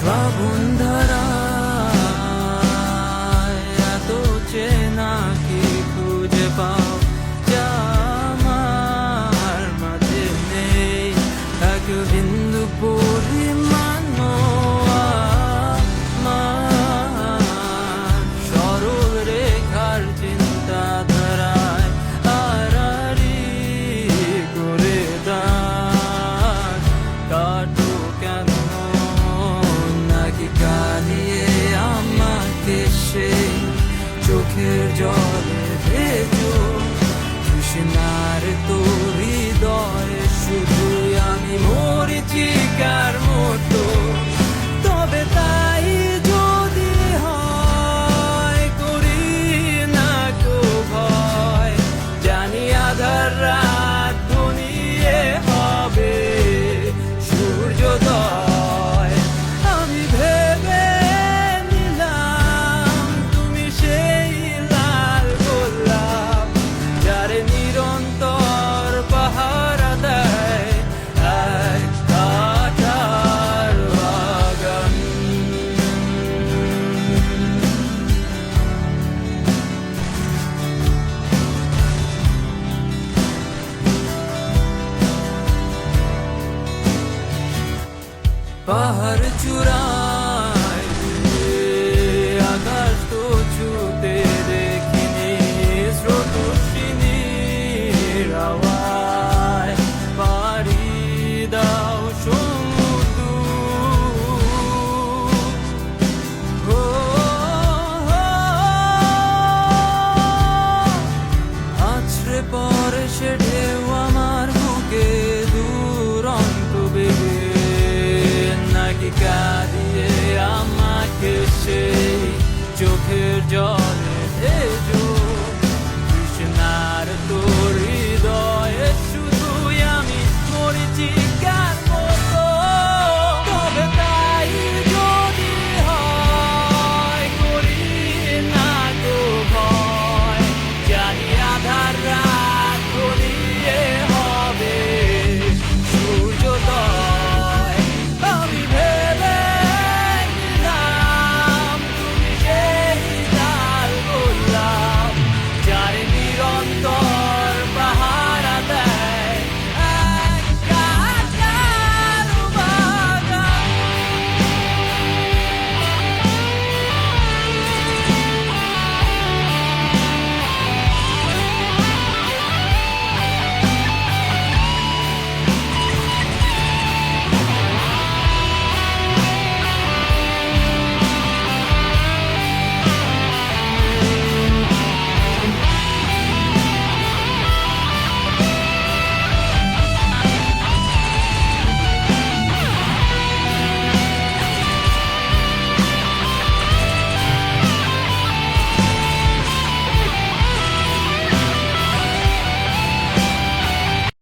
বাবুন ধারায় এত চেনা কি খুঁজে পাও যা আমার মাঝে নেই, এক বিন্দু পরিমাণ আমার সরল রেখার চিন্তাধারায় আড়াআড়ি করে দাগ কাটো কেন নাকি কাঁদিয়ে আমাকে সেই চোখের জলে ভেজো তৃষ্ণার তোর হৃদয়ে শুধুই আমি মরীচিকার মতো। তবে তাই যদি হয় করি না কো ভয়, জানি আধার রাত ঘনিয়ে হবে সূর্যোদয়। আমি ভেবে নিলাম তুমি সেই লাল গোলাপ যার নিরন্তর পাহারা দেয় এক কাঁটার বাগান। পাহাড় চূড়া